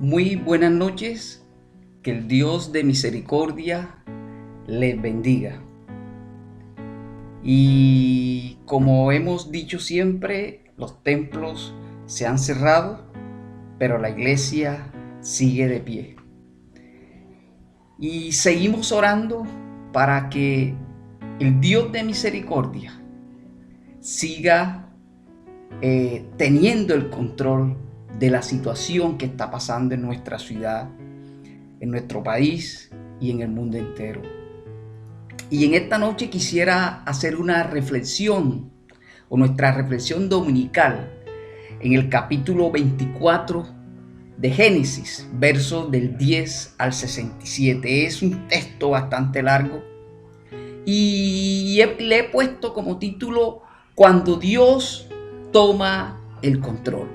Muy buenas noches, que el Dios de misericordia les bendiga. Y como hemos dicho siempre, los templos se han cerrado, pero la iglesia sigue de pie. Y seguimos orando para que el Dios de misericordia siga teniendo el control de la situación que está pasando en nuestra ciudad, en nuestro país y en el mundo entero. Y en esta noche quisiera hacer una reflexión, o nuestra reflexión dominical, en el capítulo 24 de Génesis, versos del 10 al 67. Es un texto bastante largo y le he puesto como título Cuando Dios toma el control.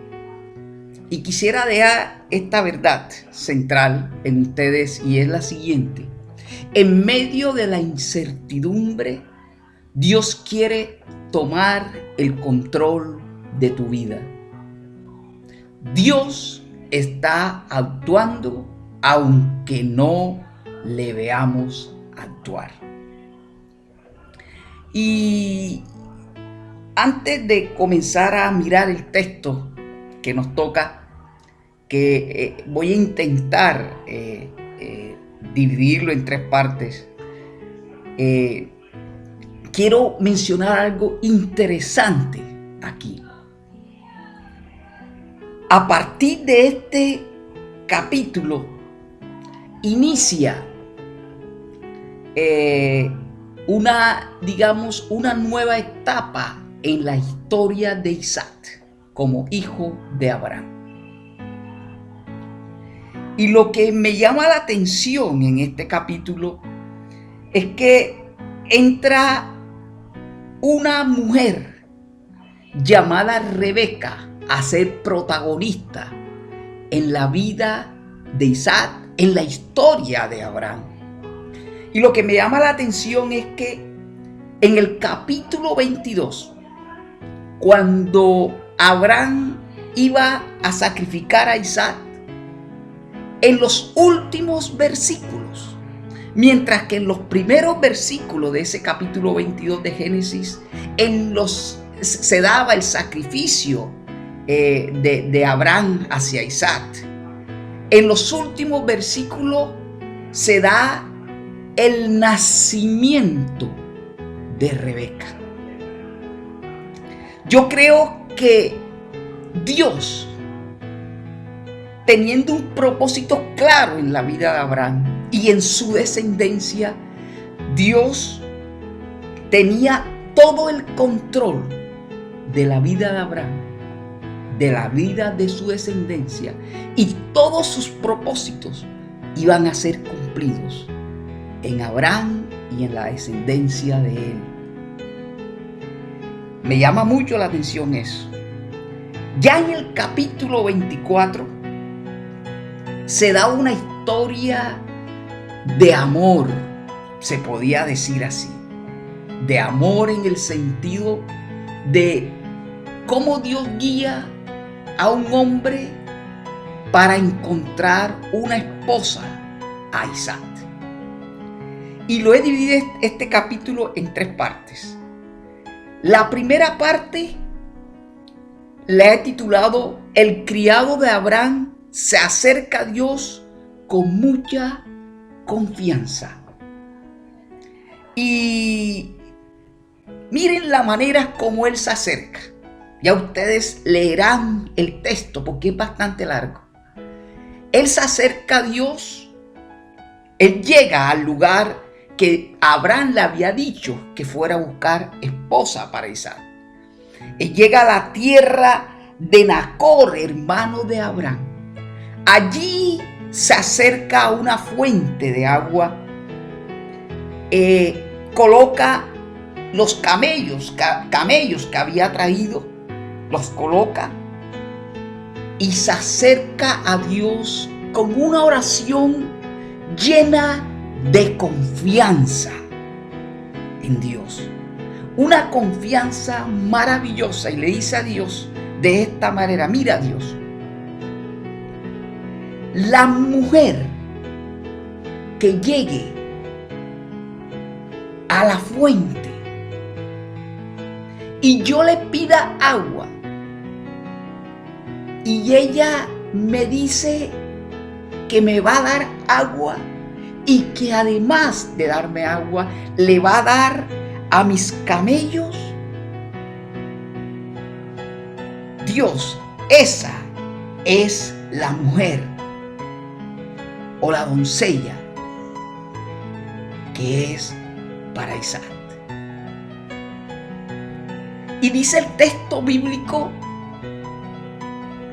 Y quisiera dejar esta verdad central en ustedes, y es la siguiente: en medio de la incertidumbre, Dios quiere tomar el control de tu vida. Dios está actuando aunque no le veamos actuar. Y antes de comenzar a mirar el texto que nos toca, que voy a intentar dividirlo en tres partes, quiero mencionar algo interesante aquí. A partir de este capítulo inicia una nueva etapa en la historia de Isaac como hijo de Abraham. Y lo que me llama la atención en este capítulo es que entra una mujer llamada Rebeca a ser protagonista en la vida de Isaac, en la historia de Abraham. Y lo que me llama la atención es que en el capítulo 22, cuando Abraham iba a sacrificar a Isaac, en los últimos versículos, mientras que en los primeros versículos de ese capítulo 22 de Génesis, se daba el sacrificio de Abraham hacia Isaac, en los últimos versículos se da el nacimiento de Rebeca. Yo creo que Dios, teniendo un propósito claro en la vida de Abraham y en su descendencia, Dios tenía todo el control de la vida de Abraham, de la vida de su descendencia, y todos sus propósitos iban a ser cumplidos en Abraham y en la descendencia de él. Me llama mucho la atención eso. Ya en el capítulo 24 se da una historia de amor, se podía decir así, de amor en el sentido de cómo Dios guía a un hombre para encontrar una esposa a Isaac. Y lo he dividido este capítulo en tres partes. La primera parte la he titulado El criado de Abraham se acerca a Dios con mucha confianza. Y miren la manera como él se acerca. Ya ustedes leerán el texto porque es bastante largo. Él se acerca a Dios. Él llega al lugar que Abraham le había dicho que fuera a buscar esposa para Isaac. Él llega a la tierra de Nacor, hermano de Abraham. Allí se acerca a una fuente de agua. Coloca los camellos que había traído, los coloca y se acerca a Dios con una oración llena de confianza en Dios. Una confianza maravillosa, y le dice a Dios de esta manera: mira, Dios, la mujer que llegue a la fuente y yo le pida agua y ella me dice que me va a dar agua y que además de darme agua le va a dar a mis camellos, Dios, esa es la mujer o la doncella que es para Isaac. Y dice el texto bíblico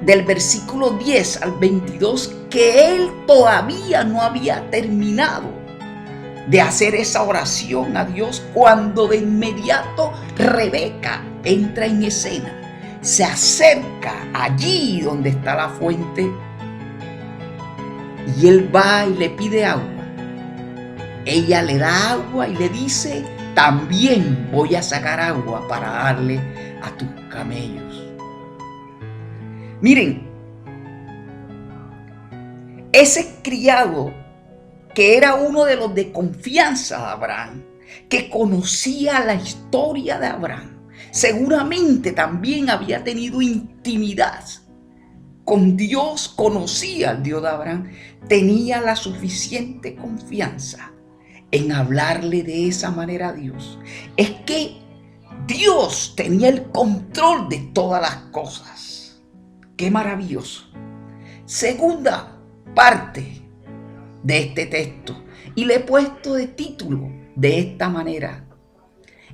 del versículo 10 al 22 que él todavía no había terminado de hacer esa oración a Dios cuando de inmediato Rebeca entra en escena. Se acerca allí donde está la fuente y él va y le pide agua. Ella le da agua y le dice: también voy a sacar agua para darle a tus camellos. Miren, ese criado que era uno de los de confianza de Abraham, que conocía la historia de Abraham, seguramente también había tenido intimidad con Dios, conocía al Dios de Abraham, tenía la suficiente confianza en hablarle de esa manera a Dios. Es que Dios tenía el control de todas las cosas. ¡Qué maravilloso! Segunda parte de este texto, y le he puesto de título de esta manera: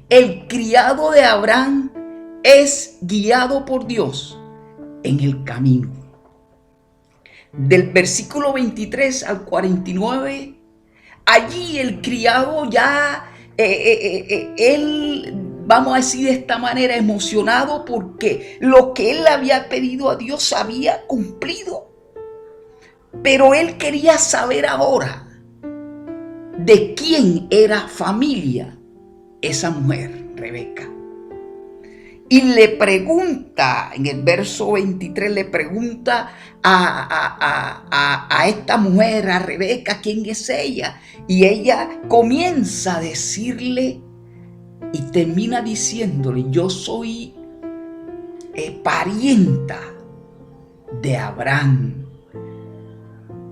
el criado de Abraham es guiado por Dios en el camino. Del versículo 23 al 49, allí el criado ya, él, vamos a decir de esta manera, emocionado porque lo que él había pedido a Dios había cumplido. Pero él quería saber ahora de quién era familia esa mujer, Rebeca. Y le pregunta, en el verso 23, le pregunta a esta mujer, a Rebeca, quién es ella. Y ella comienza a decirle y termina diciéndole: yo soy parienta de Abraham.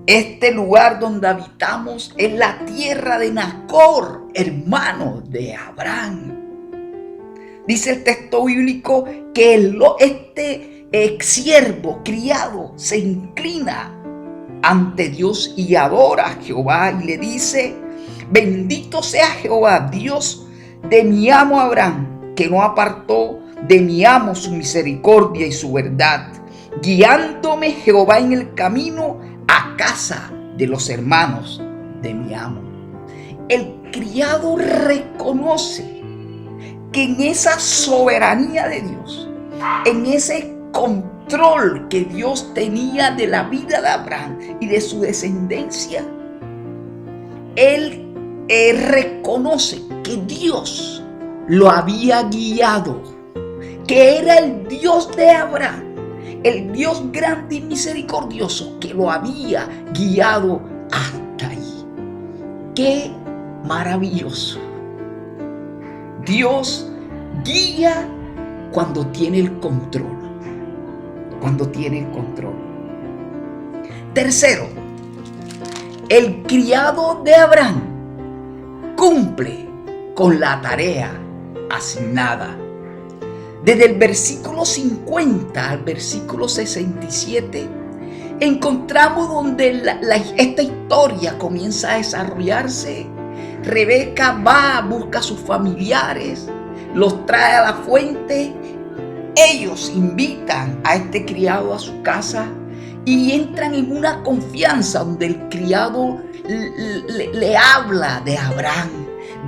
Este lugar donde habitamos es la tierra de Nacor, hermano de Abraham. Dice el texto bíblico que este siervo, criado, se inclina ante Dios y adora a Jehová y le dice: bendito sea Jehová, Dios de mi amo Abraham, que no apartó de mi amo su misericordia y su verdad, guiándome Jehová en el camino a casa de los hermanos de mi amo. El criado reconoce que en esa soberanía de Dios, en ese control que Dios tenía de la vida de Abraham y de su descendencia, él reconoce que Dios lo había guiado, que era el Dios de Abraham, el Dios grande y misericordioso que lo había guiado hasta ahí. ¡Qué maravilloso! Dios guía cuando tiene el control. Cuando tiene el control. Tercero, el criado de Abraham cumple con la tarea asignada. Desde el versículo 50 al versículo 67 encontramos donde esta historia comienza a desarrollarse. Rebeca va, busca a sus familiares, los trae a la fuente. Ellos invitan a este criado a su casa y entran en una confianza donde el criado le habla de Abraham,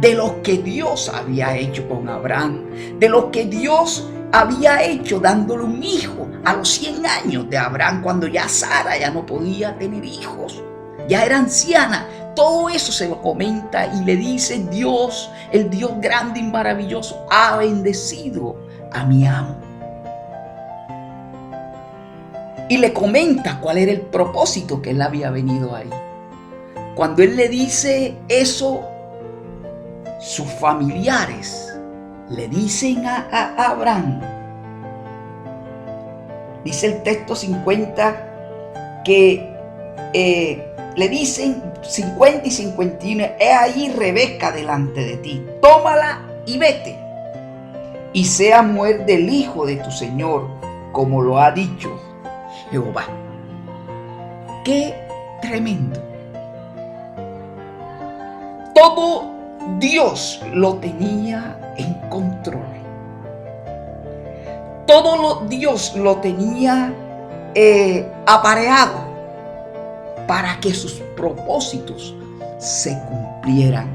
de lo que Dios había hecho con Abraham, de lo que Dios había hecho dándole un hijo a los 100 años de Abraham, cuando ya Sara ya no podía tener hijos, ya era anciana. Todo eso se lo comenta y le dice: Dios, el Dios grande y maravilloso, ha bendecido a mi amo. y le comenta cuál era el propósito que él había venido ahí. Cuando él le dice eso, sus familiares le dicen a Abraham, dice el texto 50, que le dicen 50 y 51, he ahí Rebeca delante de ti, tómala y vete, y sea mujer del hijo de tu señor, como lo ha dicho Jehová. ¡Qué tremendo! Todo Dios lo tenía en control. Todo Dios lo tenía apareado para que sus propósitos se cumplieran.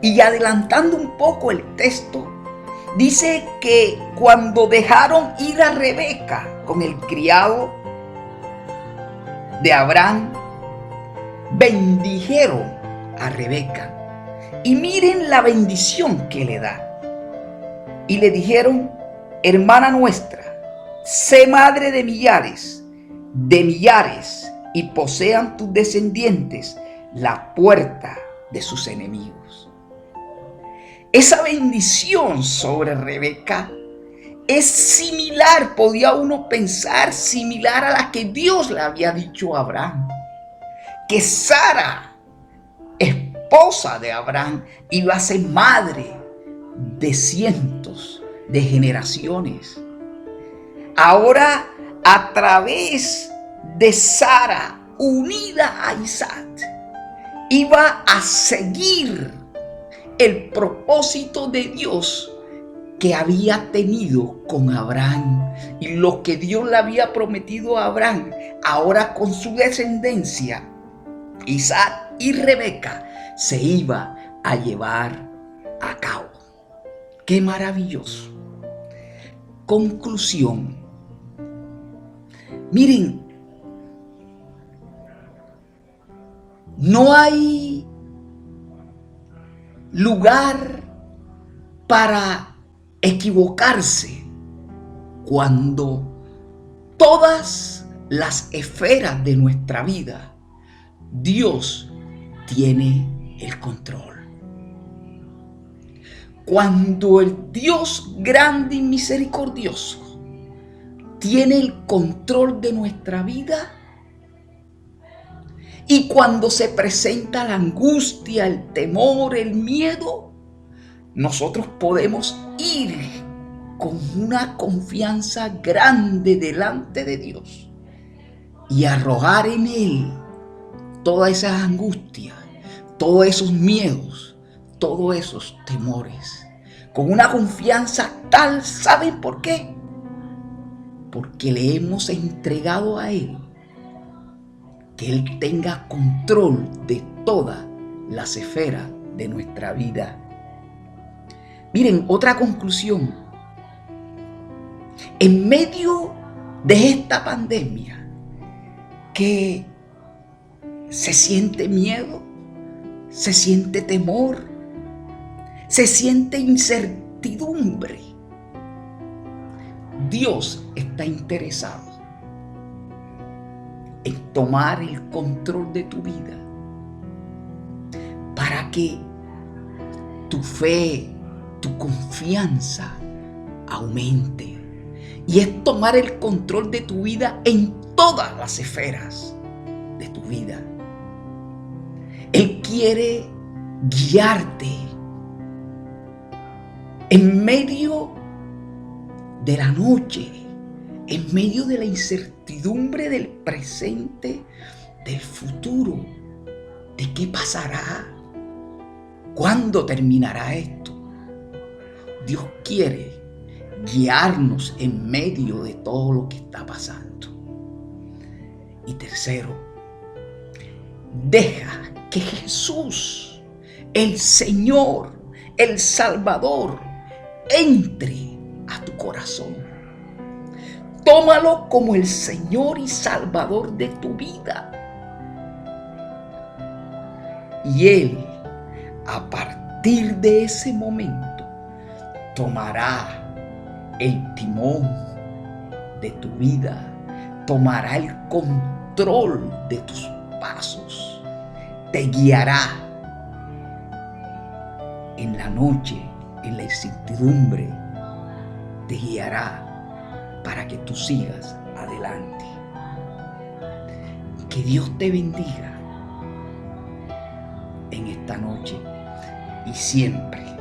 Y adelantando un poco el texto, dice que cuando dejaron ir a Rebeca con el criado de Abraham, bendijeron a Rebeca. Y miren la bendición que le da. Y le dijeron, hermana nuestra, sé madre de millares, y posean tus descendientes la puerta de sus enemigos. Esa bendición sobre Rebeca es similar, podía uno pensar, similar a la que Dios le había dicho a Abraham. Que Sara, esposa de Abraham, iba a ser madre de cientos de generaciones. Ahora, a través de Sara, unida a Isaac, iba a seguir el propósito de Dios que había tenido con Abraham, y lo que Dios le había prometido a Abraham, ahora con su descendencia, Isaac y Rebeca, se iba a llevar a cabo. ¡Qué maravilloso! Conclusión. Miren, no hay lugar para equivocarse cuando todas las esferas de nuestra vida Dios tiene el control. Cuando el Dios grande y misericordioso tiene el control de nuestra vida, y cuando se presenta la angustia, el temor, el miedo, nosotros podemos ir con una confianza grande delante de Dios y arrojar en Él todas esas angustias, todos esos miedos, todos esos temores, con una confianza tal. ¿Saben por qué? Porque le hemos entregado a Él que Él tenga control de todas las esferas de nuestra vida. Miren, otra conclusión. En medio de esta pandemia, que se siente miedo, se siente temor, se siente incertidumbre, Dios está interesado en tomar el control de tu vida para que tu fe, tu confianza aumente. Y es tomar el control de tu vida en todas las esferas de tu vida. Él quiere guiarte en medio de la noche, en medio de la incertidumbre del presente, del futuro, de qué pasará, cuándo terminará esto. Dios quiere guiarnos en medio de todo lo que está pasando. Y tercero, deja que Jesús, el Señor, el Salvador, entre a tu corazón. Tómalo como el Señor y Salvador de tu vida. Y Él, a partir de ese momento, tomará el timón de tu vida tomará el control de tus pasos, te guiará en la noche, en la incertidumbre, te guiará para que tú sigas adelante. Que Dios te bendiga en esta noche y siempre.